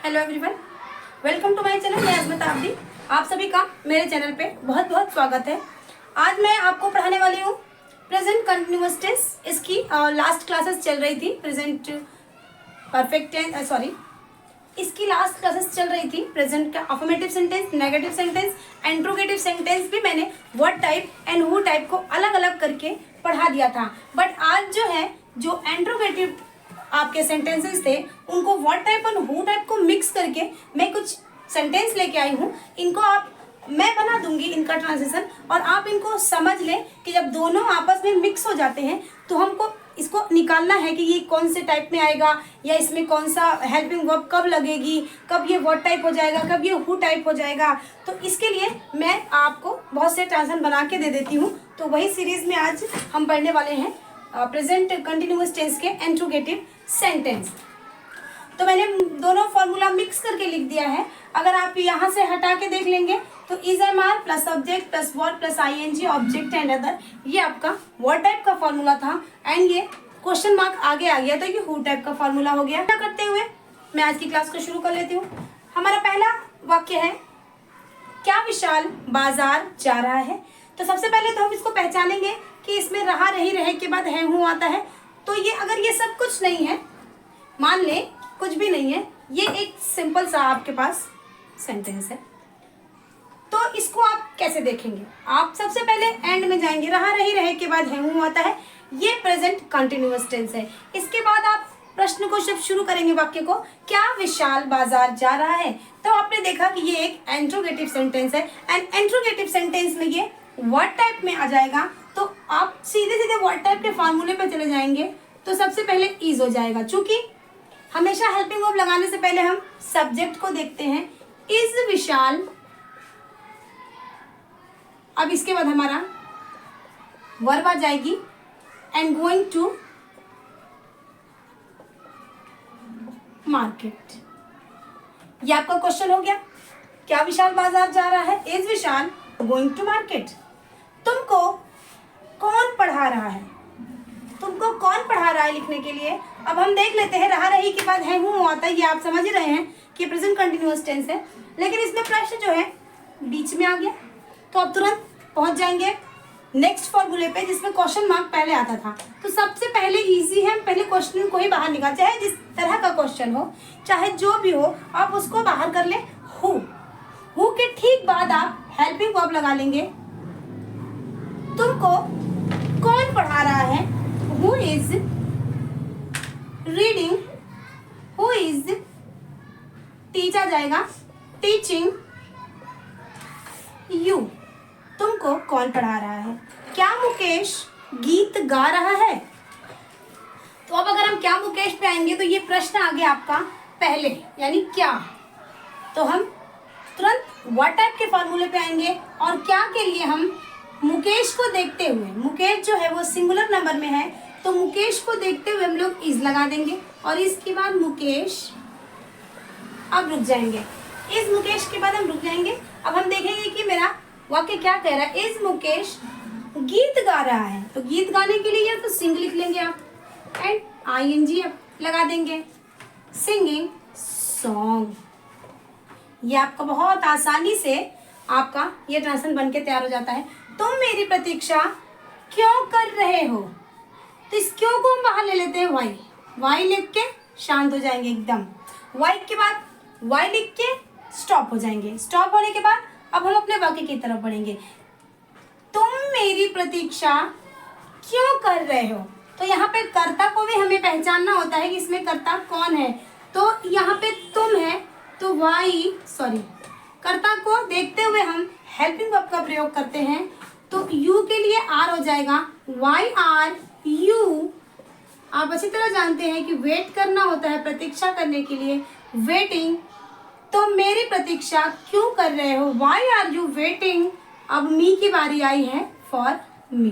Hello everyone, welcome to my channel. मैं अजमत आबदी, आप सभी का मेरे चैनल पे बहुत बहुत स्वागत है। आज मैं आपको पढ़ाने वाली हूँ प्रेजेंट कंटिन्यूअस टेंस। इसकी लास्ट क्लासेस चल रही थी। प्रेजेंट परफेक्ट टेंस इसकी लास्ट क्लासेस चल रही थी। प्रेजेंट का affirmative sentence, negative sentence, interrogative sentence भी मैंने what type and who type को अलग अलग करके पढ़ा दिया था। बट आज जो है जो इंट्रोगेटिव आपके सेंटेंसेस थे उनको व्हाट टाइप और हु टाइप को मिक्स करके मैं कुछ सेंटेंस लेके आई हूँ। इनको मैं बना दूंगी इनका ट्रांसलेशन, और आप इनको समझ लें कि जब दोनों आपस में मिक्स हो जाते हैं तो हमको इसको निकालना है कि ये कौन से टाइप में आएगा, या इसमें कौन सा हेल्पिंग वर्ब कब लगेगी, कब ये व्हाट टाइप हो जाएगा, कब ये हु टाइप हो जाएगा। तो इसके लिए मैं आपको बहुत से ट्रांसलेशन बना के दे देती हूँ। तो वही सीरीज में आज हम पढ़ने वाले हैं प्रेजेंट कंटिन्यूअस टेंस के इंट्रोगेटिव सेंटेंस। तो मैंने दोनों फॉर्मूला मिक्स करके लिख दिया है। अगर आप यहाँ से हटा के देख लेंगे तो is am are plus subject plus verb plus ING object and other, ये आपका व्हाट टाइप का फॉर्मूला था। एंड ये क्वेश्चन मार्क आगे आ गया तो ये हु टाइप का फॉर्मूला हो गया। क्या करते हुए मैं आज की क्लास को शुरू कर लेती हूँ। हमारा पहला वाक्य है, क्या विशाल बाजार जा रहा है। तो सबसे पहले तो हम इसको पहचानेंगे कि इसमें रहा रही रहे के बाद है हूँ आता है। तो ये अगर ये सब कुछ नहीं है, मान लें कुछ भी नहीं है, ये एक सिंपल सा आपके पास सेंटेंस है, तो इसको आप कैसे देखेंगे। आप सबसे पहले एंड में जाएंगे, रहा रही रहे के बाद है हूँ आता है, ये प्रेजेंट कंटिन्यूअस टेंस है। इसके बाद आप प्रश्न को जब शुरू करेंगे वाक्य को, क्या विशाल बाजार जा रहा है, तो आपने देखा कि ये एक इंट्रोगेटिव सेंटेंस है। एंड इंट्रोगेटिव सेंटेंस में ये व्हाट टाइप में आ जाएगा, तो आप सीधे सीधे व्हाट टाइप के फार्मूले पे चले जाएंगे। तो सबसे पहले इज हो जाएगा, चूंकि हमेशा हेल्पिंग वर्ब लगाने से पहले हम सब्जेक्ट को देखते हैं। इज विशाल, अब इसके बाद हमारा वर्ब आ जाएगी एंड गोइंग टू मार्केट। ये आपका क्वेश्चन हो गया, क्या विशाल बाजार जा रहा है, is Vishal going to market. तुमको कौन पढ़ा रहा है, तुमको कौन पढ़ा रहा है लिखने के लिए अब हम देख लेते हैं। रहा रही के बाद है हूँ आता है, ये आप समझ ही रहे हैं कि प्रेजेंट कंटिन्यूअस टेंस है। लेकिन इसमें प्रश्न जो है बीच में आ गया, तो अब तुरंत पहुंच जाएंगे नेक्स्ट फॉर्मूले पे जिसमें क्वेश्चन मार्क पहले आता था। तो सबसे पहले इजी है, पहले क्वेश्चन को ही बाहर निकाल, चाहे जिस तरह का क्वेश्चन हो, चाहे जो भी हो, आप उसको बाहर कर ले। हु के ठीक बाद आप हेल्पिंग वर्ब लगा लेंगे। तुमको कौन पढ़ा रहा है, who is reading, who is teach आ जाएगा, टीचिंग यू। तुमको कौन पढ़ा रहा है, क्या मुकेश गीत गा रहा है। तो अब अगर हम क्या मुकेश पे आएंगे तो ये प्रश्न आ गया आपका पहले, यानी क्या। तो हम तुरंत व्हाट टाइप के फॉर्मूले पे आएंगे, और क्या के लिए हम मुकेश को देखते हुए, मुकेश जो है वो सिंगुलर नंबर में है, तो मुकेश को देखते हुए हम लोग इज लगा देंगे, और इसके बाद मुकेश, अब रुक जाएंगे, इस मुकेश के बाद हम रुक जाएंगे। अब हम देखेंगे कि मेरा वाक्य क्या कह रहा है, इज मुकेश गीत गा रहा है। तो गीत गाने के लिए या तो सिंग लिख लेंगे आप, एंड आईएनजी लगा देंगे, सिंगिंग सॉन्ग। ये आपका बहुत आसानी से आपका ये ट्रांसलेशन बन के तैयार हो जाता है। तुम मेरी प्रतीक्षा क्यों कर रहे हो, तो इस क्यों को हम बाहर ले लेते हैं, वाई लिख के शांत हो जाएंगे एकदम। वाई के बाद वाई लिख के स्टॉप हो जाएंगे। स्टॉप होने के बाद अब हम अपने वाक्य की तरफ बढ़ेंगे। तुम मेरी प्रतीक्षा क्यों कर रहे हो, तो यहाँ पे कर्ता को भी हमें पहचानना होता है कि इसमें कर्ता कौन है। तो यहाँ पे तुम है, तो कर्ता को देखते हुए हम हेल्पिंग वर्ब का प्रयोग करते हैं। तो यू के लिए आर हो जाएगा, वाई आर यू। आप अच्छी तरह जानते हैं कि वेट करना होता है प्रतीक्षा करने के लिए, वेटिंग। तो मेरी प्रतीक्षा क्यों कर रहे हो, वाई आर यू वेटिंग। अब मी की बारी आई है, फॉर मी।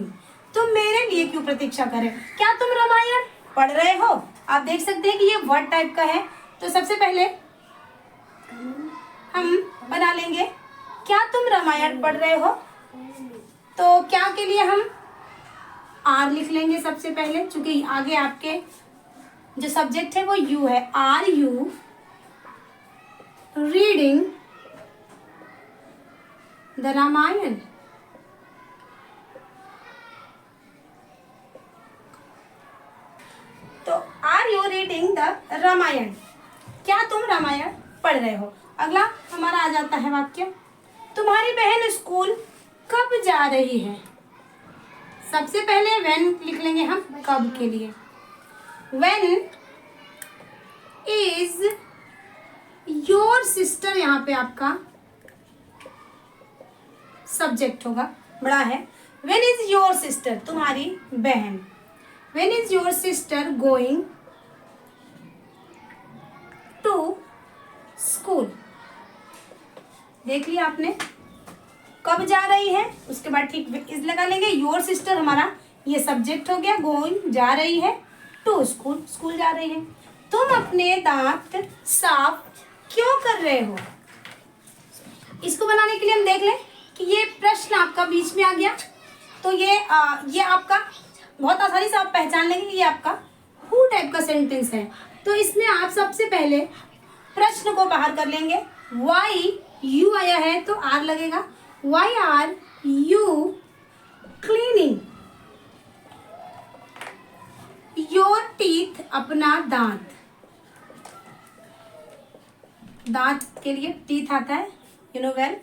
तुम मेरे लिए क्यों प्रतीक्षा करें, क्या तुम रामायण पढ़ रहे हो। आप देख सकते हैं कि ये वर्ड टाइप का है। तो सबसे पहले हम बना लेंगे, क्या तुम रामायण पढ़ रहे हो। तो क्या के लिए हम आर लिख लेंगे सबसे पहले, चूंकि आगे आपके जो सब्जेक्ट है वो यू है, are you reading the Ramayan. तो are you reading the Ramayan, क्या तुम रामायण पढ़ रहे हो। अगला हमारा आ जाता है वाक्य, तुम्हारी बहन स्कूल कब जा रही है। सबसे पहले व्हेन लिख लेंगे हम कब के लिए। व्हेन इज योर सिस्टर, यहाँ पे आपका सब्जेक्ट होगा, बड़ा है। व्हेन इज योर सिस्टर, तुम्हारी बहन। When is your sister going to school. देख लिया आपने, कब जा रही है, उसके बाद ठीक इज लगा लेंगे। योर सिस्टर हमारा ये सब्जेक्ट हो गया, गोइंग जा रही है, टू स्कूल स्कूल जा रही है। तुम अपने दांत साफ क्यों कर रहे हो। इसको बनाने के लिए हम देख लें कि ये प्रश्न आपका बीच में आ गया, तो ये आपका बहुत आसानी से आप पहचान लेंगे कि ये आपका हु टाइप का सेंटेंस है। तो इसमें आप सबसे पहले प्रश्न को बाहर कर लेंगे। वाई यू आया है तो आर लगेगा। Why are you cleaning your teeth, अपना दांत। दांत के लिए टीथ आता है, यू नो वेल।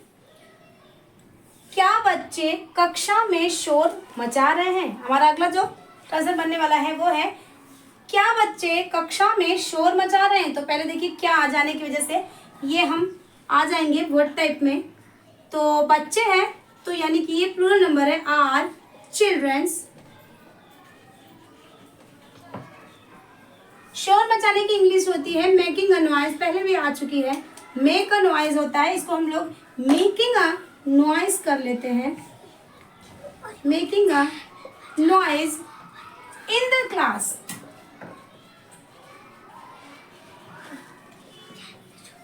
क्या बच्चे कक्षा में शोर मचा रहे हैं। हमारा अगला जो आंसर बनने वाला है वो है क्या बच्चे कक्षा में शोर मचा रहे हैं। तो पहले देखिए क्या आ जाने की वजह से ये हम आ जाएंगे वर्ड टाइप में। तो बच्चे हैं तो यानी कि ये प्लूरल नंबर है, आर चिल्ड्रंस। शोर मचाने की इंग्लिश होती है मेकिंग अ नॉइज, पहले भी आ चुकी है। मेक अ नॉइज होता है, इसको हम लोग मेकिंग अ नॉइज कर लेते हैं। Making a noise in the class.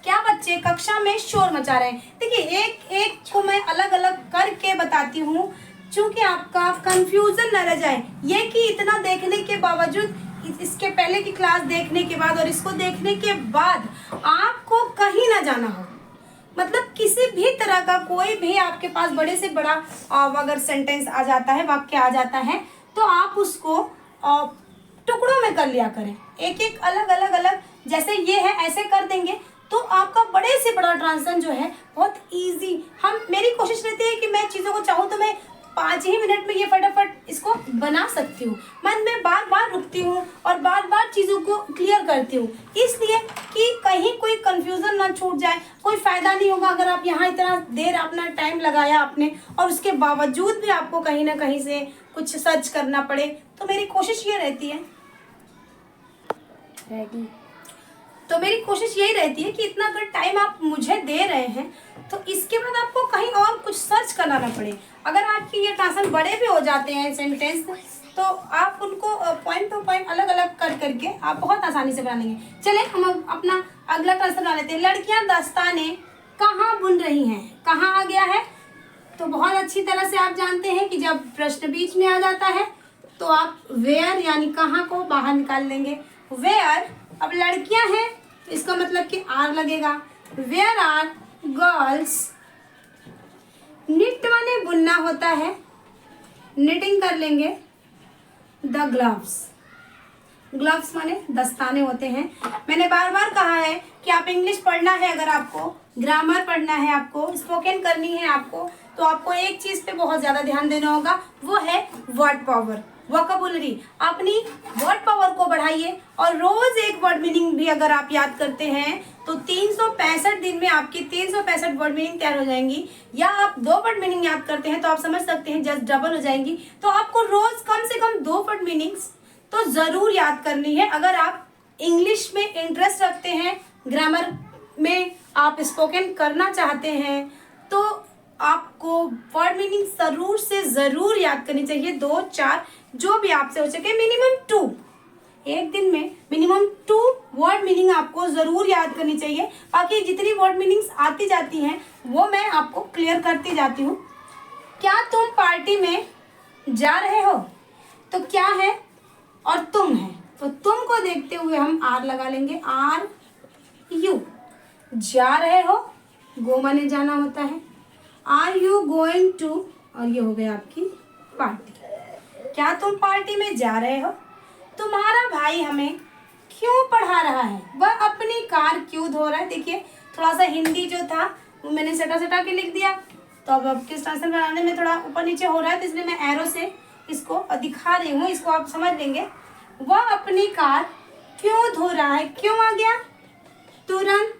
क्या बच्चे कक्षा में शोर मचा रहे हैं। देखिए एक एक को मैं अलग अलग करके बताती हूँ क्योंकि आपका कंफ्यूजन न रह जाए। ये कि इतना देखने के बावजूद, इसके पहले की क्लास देखने के बाद और इसको देखने के बाद आपको कहीं ना जाना हो, मतलब किसी भी तरह का कोई भी आपके पास बड़े से बड़ा अगर सेंटेंस आ जाता है, वाक्य आ जाता है, तो आप उसको टुकड़ों में कर लिया करें। एक एक अलग अलग अलग, जैसे ये है ऐसे कर देंगे तो आपका बड़े से बड़ा ट्रांसलेशन जो है बहुत इजी। मेरी कोशिश रहती है कि मैं चीज़ों को चाहूँ तो मैं 5 ही मिनट में ये फटाफट इसको बना सकती हूँ। मैं बार बार रुकती हूँ और बार बार चीज़ों को क्लियर करती हूँ, इसलिए कि कहीं कोई कंफ्यूजन ना छूट जाए। कोई फ़ायदा नहीं होगा अगर आप यहाँ इतना देर अपना टाइम लगाया आपने और उसके बावजूद भी आपको कहीं ना कहीं से कुछ सर्च करना पड़े। तो मेरी कोशिश ये रहती है मेरी कोशिश यही रहती है कि इतना अगर टाइम आप मुझे दे रहे हैं तो इसके बाद आपको कहीं और कुछ सर्च करना ना पड़े। अगर आपके ये ट्रांसलेशन बड़े भी हो जाते हैं सेंटेंस तो आप उनको पॉइंट टू पॉइंट अलग अलग कर करके आप बहुत आसानी से बना लेंगे। चले हम अपना अगला ट्रांसलेशन बना लेते हैं। लड़कियां दस्ताने कहाँ बुन रही हैं, कहाँ आ गया है। तो बहुत अच्छी तरह से आप जानते हैं कि जब प्रश्न बीच में आ जाता है तो आप वेयर यानी कहाँ को बाहर निकाल लेंगे। वेयर, अब लड़कियां हैं तो इसका मतलब कि आर लगेगा। वेयर आर गर्ल्स, निट माने बुनना होता है, निटिंग कर लेंगे। द ग्लव्स, ग्लव्स माने दस्ताने होते हैं। मैंने बार बार कहा है कि आप इंग्लिश पढ़ना है, अगर आपको ग्रामर पढ़ना है, आपको स्पोकन करनी है आपको, तो आपको एक चीज़ पे बहुत ज़्यादा ध्यान देना होगा, वो है वर्ड पावर, वोकैबुलरी। अपनी वर्ड पावर को बढ़ाइए और रोज़ एक वर्ड मीनिंग भी अगर आप याद करते हैं तो 365 दिन में आपकी 365 वर्ड मीनिंग तैयार हो जाएंगी। या आप 2 वर्ड मीनिंग याद करते हैं तो आप समझ सकते हैं जस्ट डबल हो जाएंगी। तो आपको रोज़ कम से कम 2 वर्ड मीनिंग्स तो ज़रूर याद करनी है। अगर आप इंग्लिश में इंटरेस्ट रखते हैं, ग्रामर में आप स्पोकन करना चाहते हैं, तो आपको वर्ड मीनिंग ज़रूर से ज़रूर याद करनी चाहिए। 2, 4 जो भी आपसे हो सके, मिनिमम 2, एक दिन में मिनिमम 2 वर्ड मीनिंग आपको ज़रूर याद करनी चाहिए। बाकी जितनी वर्ड मीनिंग्स आती जाती हैं वो मैं आपको क्लियर करती जाती हूँ। क्या तुम पार्टी में जा रहे हो, तो क्या है और तुम है, तो तुम को देखते हुए हम आर लगा लेंगे, आर यू। जा रहे हो, गो माने जाना होता है। आर यू गोइंग टू, और ये हो गया आपकी पार्टी। क्या तुम पार्टी में जा रहे हो? तुम्हारा भाई हमें क्यों पढ़ा रहा है? वह अपनी कार क्यों धो रहा है? देखिए थोड़ा सा हिंदी जो था वो मैंने सटा सटा के लिख दिया, तो अब किस ट्रांसलेशन बनाने में थोड़ा ऊपर नीचे हो रहा है, तो इसलिए मैं एरो से इसको दिखा रही हूँ, इसको आप समझ लेंगे। वह अपनी कार क्यों धो रहा है? क्यों आ गया तुरंत,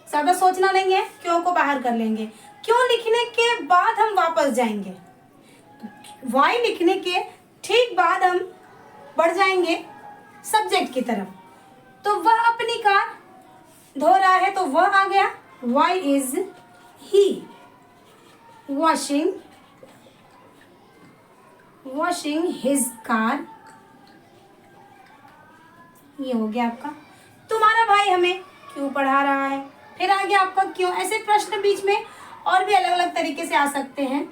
ज़्यादा सोचना नहीं है, क्यों को बाहर कर लेंगे। क्यों लिखने के बाद हम वापस जाएंगे, वाई लिखने के ठीक बाद हम बढ़ जाएंगे सब्जेक्ट की तरफ। तो वह अपनी कार धो रहा है, तो वह आ गया। Why is he washing his car, ये हो गया आपका। तुम्हारा भाई हमें क्यों पढ़ा रहा है, फिर आ गया आपका क्यों। ऐसे प्रश्न बीच में और भी अलग अलग तरीके से आ सकते हैं।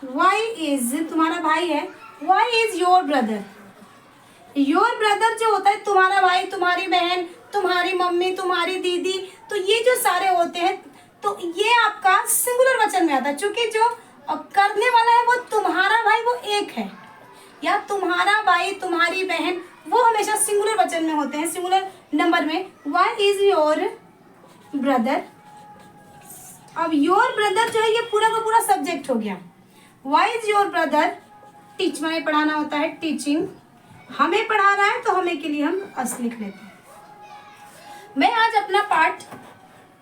वाई इज, तुम्हारा भाई है, why is your brother. Your brother जो होता है तुम्हारा भाई, तुम्हारी बहन, तुम्हारी मम्मी, तुम्हारी दीदी, तो ये जो सारे होते हैं, तो ये आपका सिंगुलर वचन में आता है। चूंकि जो करने वाला है वो तुम्हारा भाई वो एक है, या तुम्हारा भाई, तुम्हारी बहन, वो हमेशा सिंगुलर वचन में होते हैं, सिंगुलर नंबर में। Why is your brother. अब योर ब्रदर जो है ये पूरा का पूरा सब्जेक्ट हो गया। Why is your brother, teach माने पढ़ाना होता है, टीचिंग। हमें पढ़ा रहा है तो हमें के लिए हम अस लिख लेते हैं। मैं आज अपना पाठ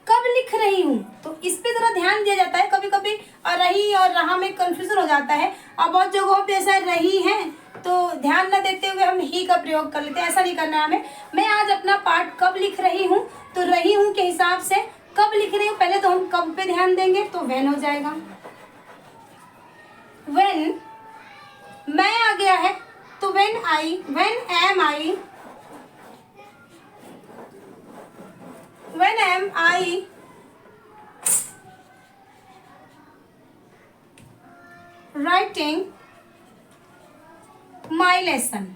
कब लिख रही हूँ, तो इस पे जरा ध्यान दिया जाता है। कभी कभी रही और रहा में कंफ्यूजन हो जाता है, और बहुत जगहों पे ऐसा रही है तो ध्यान न देते हुए हम ही का प्रयोग कर लेते हैं। ऐसा नहीं करना है हमें। मैं आज अपना पाठ कब लिख रही हूँ, तो रही हूँ के हिसाब से कब लिख रही हूँ, पहले तो हम कब पे ध्यान देंगे, तो व्हेन हो जाएगा। व्हेन मैं आ गया है, तो when am I writing my lesson.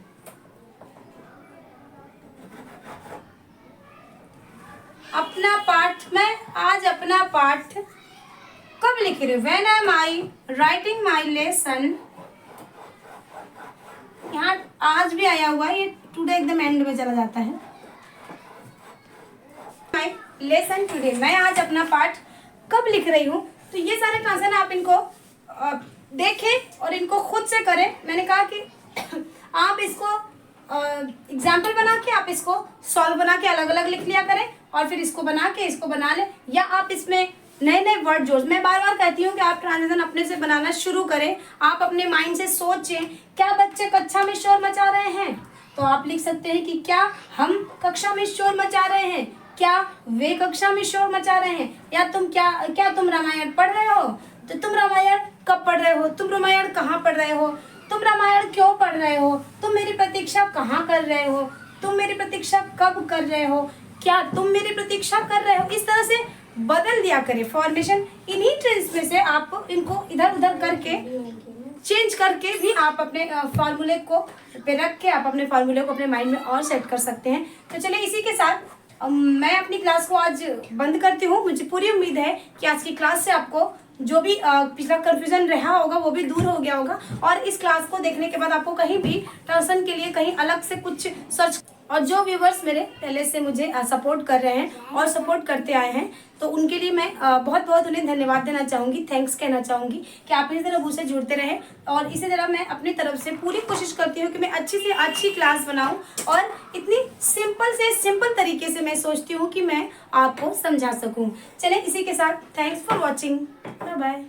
अपना पाठ, मैं आज अपना पाठ कब लिख रही हूँ, when am I writing my lesson. यहाँ आज भी आया हुआ है, ये टुडे एकदम एंड में चला जाता है। माई लेसन टुडे, मैं आज अपना पाठ कब लिख रही हूँ। तो ये सारे ट्रांसलेशन आप इनको देखें और इनको खुद से करें। मैंने कहा कि आप इसको एग्जाम्पल बना के, आप इसको सॉल्व बना के अलग अलग लिख लिया करें, और फिर इसको बना के इसको बना लें, या आप इसमें नए नए वर्ड जोड़। मैं बार बार कहती हूँ कि आप ट्रांजिशन अपने से बनाना शुरू करें। आप अपने माइंड से सोचें, क्या बच्चे कक्षा में शोर मचा रहे हैं, तो आप लिख सकते हैं कि क्या हम कक्षा में शोर मचा रहे हैं, क्या वे कक्षा में शोर मचा रहे हैं, या क्या तुम रामायण पढ़ रहे हो, तो तुम रामायण कब पढ़ रहे हो, तुम रामायण कहाँ पढ़ रहे हो, तुम रामायण क्यों पढ़ रहे हो, तुम मेरी प्रतीक्षा कहाँ कर रहे हो, तुम मेरी प्रतीक्षा कब कर रहे हो, क्या तुम मेरी प्रतीक्षा कर रहे हो। इस तरह से बदल दिया करें फॉर्मेशन। इन्हीं ट्रेंड्स में से आप इनको इधर उधर करके चेंज करके भी आप अपने फार्मूले को पे रख के आप अपने फार्मूले को अपने माइंड में और सेट कर सकते हैं। तो चलिए इसी के साथ मैं अपनी क्लास को आज बंद करती हूँ। मुझे पूरी उम्मीद है कि आज की क्लास से आपको जो भी पिछला कन्फ्यूजन रहा होगा वो भी दूर हो गया होगा, और इस क्लास को देखने के बाद आपको कहीं भी ट्रांसलेशन के लिए कहीं अलग से कुछ सर्च, और जो व्यूवर्स मेरे पहले से मुझे सपोर्ट कर रहे हैं और सपोर्ट करते आए हैं, तो उनके लिए मैं बहुत बहुत उन्हें धन्यवाद देना चाहूँगी, थैंक्स कहना चाहूँगी कि आप इसी तरह मुझसे जुड़ते रहें। और इसी तरह मैं अपनी तरफ से पूरी कोशिश करती हूँ कि मैं अच्छी से अच्छी क्लास बनाऊँ, और इतनी सिंपल तरीके से मैं सोचती हूँ कि मैं आपको समझा सकूँ। चलें इसी के साथ thanks for watching, bye bye.